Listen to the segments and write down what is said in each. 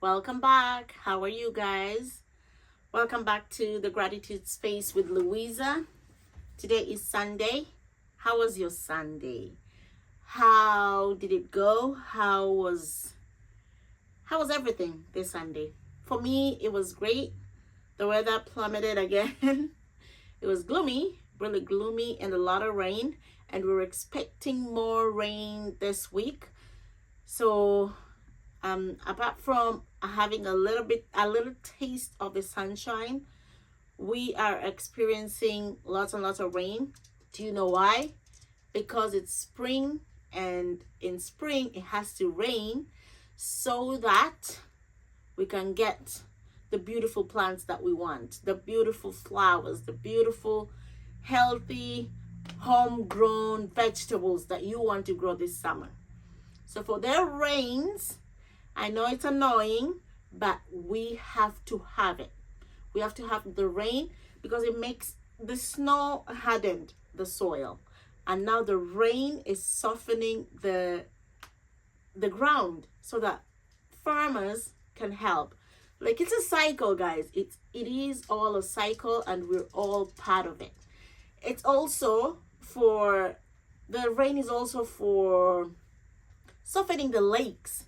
Welcome back. How are you guys? Welcome back to the Gratitude Space with Louisa. Today is Sunday. How was your Sunday? How did it go? How was everything this Sunday? For me, it was great. The weather plummeted again. It was gloomy, really gloomy, and a lot of rain. And we were expecting more rain this week. So apart from having a little taste of the sunshine, we are experiencing lots and lots of rain. Do you know why? Because it's spring, and in spring it has to rain so that we can get the beautiful plants that we want, the beautiful flowers, the beautiful healthy homegrown vegetables that you want to grow this summer. So for their rains, I know it's annoying, but we have to have it. We have to have the rain because it makes the snow hardened the soil. And now the rain is softening the ground so that farmers can help. Like, it's a cycle, guys. It is all a cycle, and we're all part of it. It's also for, the rain is also for softening the lakes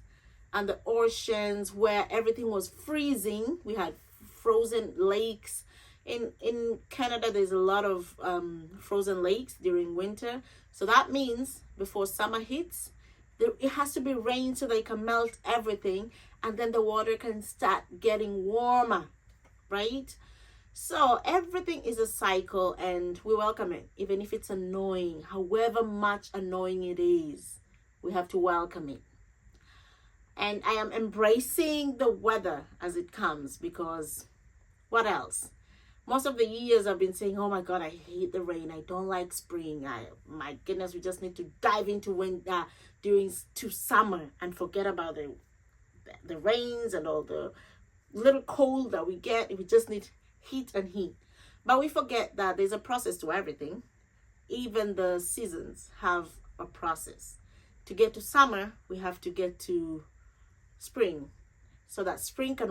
and the oceans where everything was freezing. We had frozen lakes. In Canada, there's a lot of frozen lakes during winter. So that means before summer hits, it has to be rain so they can melt everything, and then the water can start getting warmer, right? So everything is a cycle, and we welcome it, even if it's annoying. However much annoying it is, we have to welcome it. And I am embracing the weather as it comes, because what else? Most of the years I've been saying, oh my God, I hate the rain. I don't like spring. My goodness, we just need to dive into winter to summer and forget about the rains and all the little cold that we get. We just need heat and heat. But we forget that there's a process to everything. Even the seasons have a process. To get to summer, we have to get to spring, so that spring can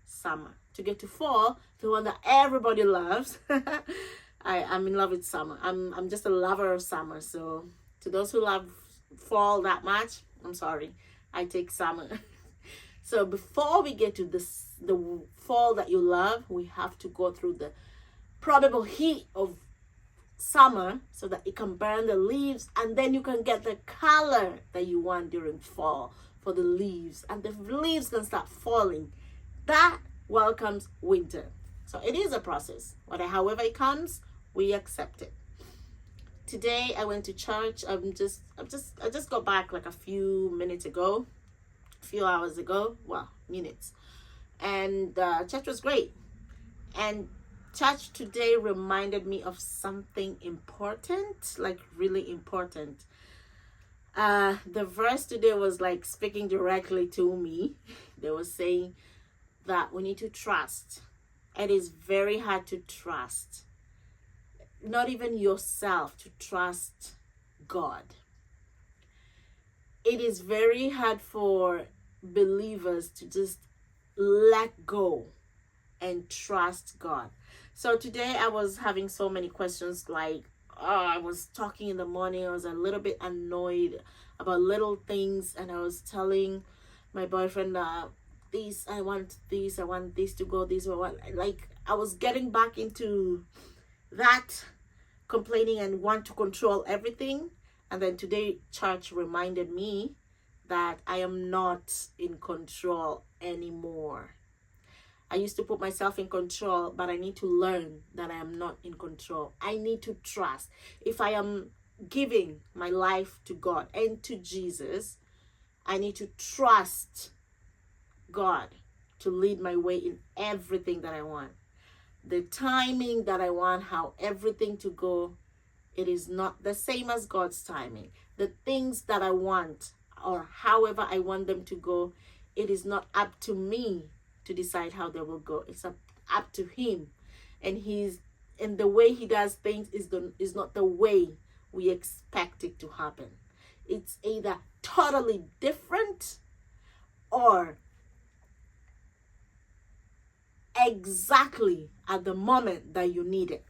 summer. To get to fall, the one that everybody loves. I'm in love with summer. I'm just a lover of summer. So to those who love fall that much, I'm sorry. I take summer. So before we get to the fall that you love, we have to go through the probable heat of summer so that it can burn the leaves, and then you can get the color that you want during fall for the leaves, and the leaves can start falling. That welcomes winter. So it is a process. However it comes, we accept it. Today I went to church. I just got back like a few hours ago. Well, minutes. And church was great. And church today reminded me of something important, like really important. The verse today was like speaking directly to me. They were saying that we need to trust. It is very hard to trust, not even yourself, to trust God. It is very hard for believers to just let go and trust God. So today I was having so many questions, like, I was talking in the morning. I was a little bit annoyed about little things, and I was telling my boyfriend, I want this to go this way. Like, I was getting back into that, complaining and want to control everything. And then today church reminded me that I am not in control anymore. I used to put myself in control, but I need to learn that I am not in control. I need to trust. If I am giving my life to God and to Jesus, I need to trust God to lead my way in everything that I want. The timing that I want, how everything to go, it is not the same as God's timing. The things that I want, or however I want them to go, it is not up to me to decide how they will go. It's up to Him. And the way He does things is not the way we expect it to happen. It's either totally different or exactly at the moment that you need it.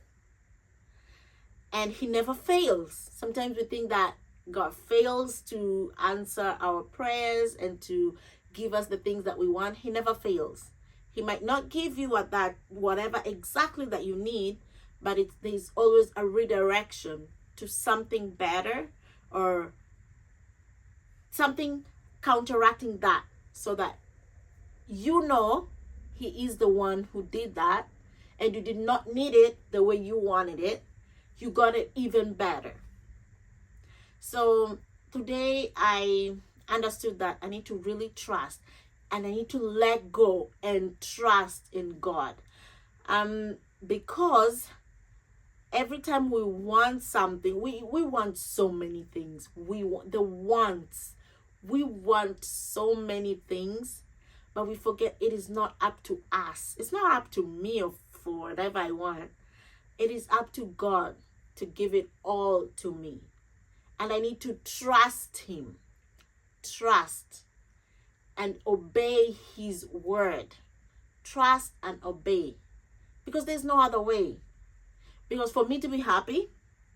And he never fails. Sometimes we think that God fails to answer our prayers and to give us the things that we want. He never fails. He might not give you at that whatever exactly that you need, but there's always a redirection to something better or something counteracting that, so that you know he is the one who did that, and you did not need it the way you wanted it. You got it even better. So today I understood that I need to really trust, and I need to let go and trust in God. Because every time we want something, we want so many things. We want the wants. We want so many things, but we forget it is not up to us. It's not up to me or for whatever I want. It is up to God to give it all to me. And I need to trust him. Trust and obey his word. Trust and obey. Because there's no other way. Because for me to be happy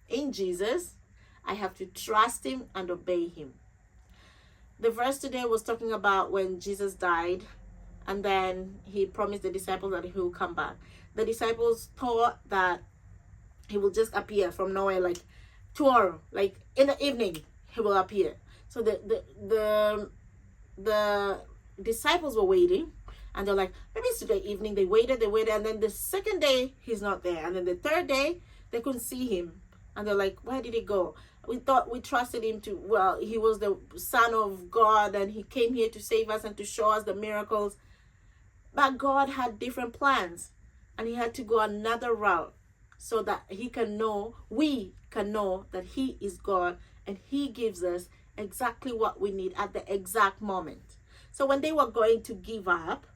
in Jesus, I have to trust him and obey him. The verse today was talking about when Jesus died, and then he promised the disciples that he will come back. The disciples thought that he will just appear from nowhere, like tomorrow, like in the evening, he will appear. So the disciples were waiting, and they're like, maybe it's today evening. They waited, and then the second day, he's not there. And then the third day, they couldn't see him. And they're like, where did he go? We thought we trusted him he was the Son of God, and he came here to save us and to show us the miracles. But God had different plans, and he had to go another route so that we can know that he is God, and he gives us exactly what we need at the exact moment. So when they were going to give up,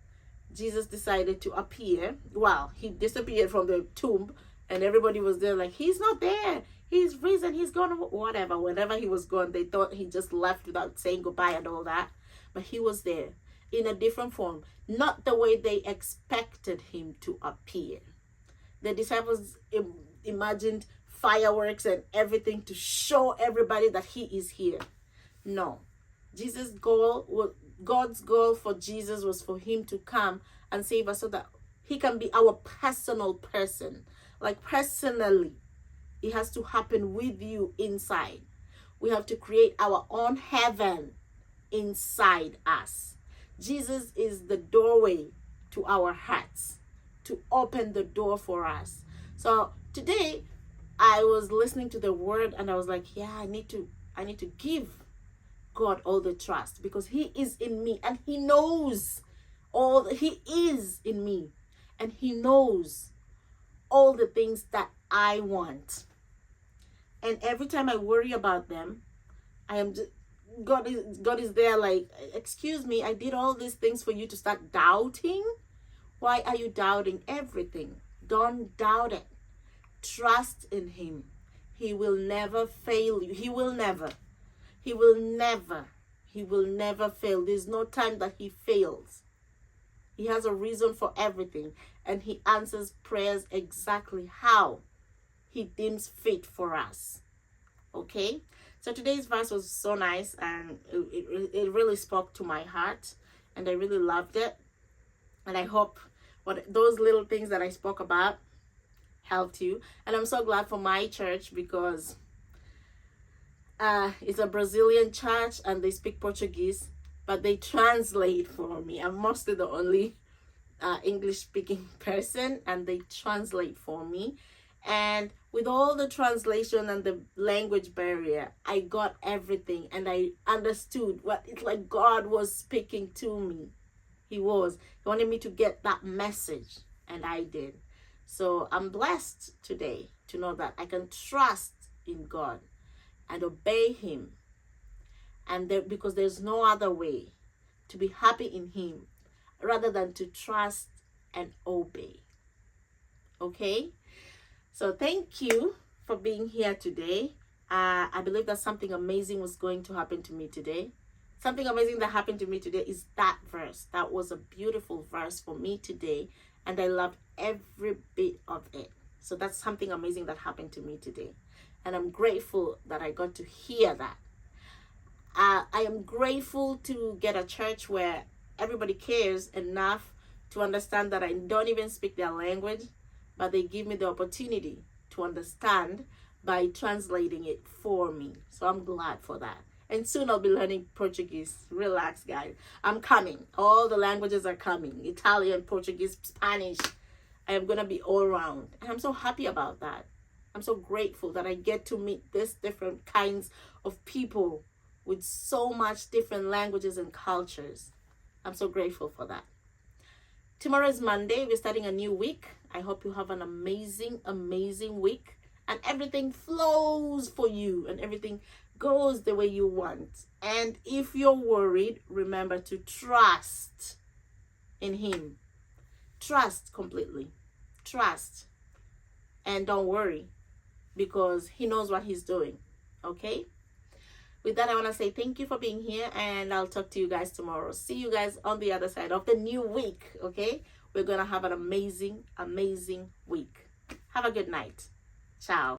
Jesus decided to appear. Well, he disappeared from the tomb, and everybody was there like, he's not there. He's risen. He's gone. Whatever. Whenever he was gone, they thought he just left without saying goodbye and all that. But he was there in a different form, not the way they expected him to appear. The disciples imagined fireworks and everything to show everybody that he is here. No. God's goal for Jesus was for him to come and save us so that he can be our personal person. Like personally, it has to happen with you inside. We have to create our own heaven inside us. Jesus is the doorway to our hearts, to open the door for us. So today I was listening to the word, and I was like, yeah, I need to give God all the trust, because he is in me, and he knows he is in me, and he knows all the things that I want. And every time I worry about them, God is there like, excuse me, I did all these things for you to start doubting. Why are you doubting everything? Don't doubt it. Trust in him. He will never fail you. He will never fail. There's no time that he fails. He has a reason for everything, and he answers prayers exactly how he deems fit for us. Okay? So today's verse was so nice, and it really spoke to my heart, and I really loved it. And I hope those little things that I spoke about helped you. And I'm so glad for my church, because it's a Brazilian church and they speak Portuguese, but they translate for me. I'm mostly the only English speaking person, and they translate for me. And with all the translation and the language barrier, I got everything, and I understood what it's like. God was speaking to me. He wanted me to get that message, and I did. So I'm blessed today to know that I can trust in God and obey him, and because there's no other way to be happy in him rather than to trust and obey. Okay? So thank you for being here today. I believe that something amazing was going to happen to me today. Something amazing that happened to me today is that verse. That was a beautiful verse for me today, and I loved every bit of it. So that's something amazing that happened to me today, and I'm grateful that I got to hear that. I am grateful to get a church where everybody cares enough to understand that I don't even speak their language, but they give me the opportunity to understand by translating it for me. So I'm glad for that. And soon I'll be learning Portuguese. Relax, guys. I'm coming. All the languages are coming. Italian, Portuguese, Spanish. I am going to be all around. And I'm so happy about that. I'm so grateful that I get to meet these different kinds of people with so much different languages and cultures. I'm so grateful for that. Tomorrow is Monday. We're starting a new week. I hope you have an amazing, amazing week. And everything flows for you. And everything goes the way you want. And if you're worried, remember to trust in Him. Trust completely. Trust. And don't worry, because He knows what He's doing. Okay? With that, I want to say thank you for being here, and I'll talk to you guys tomorrow. See you guys on the other side of the new week. Okay? We're going to have an amazing, amazing week. Have a good night. Ciao.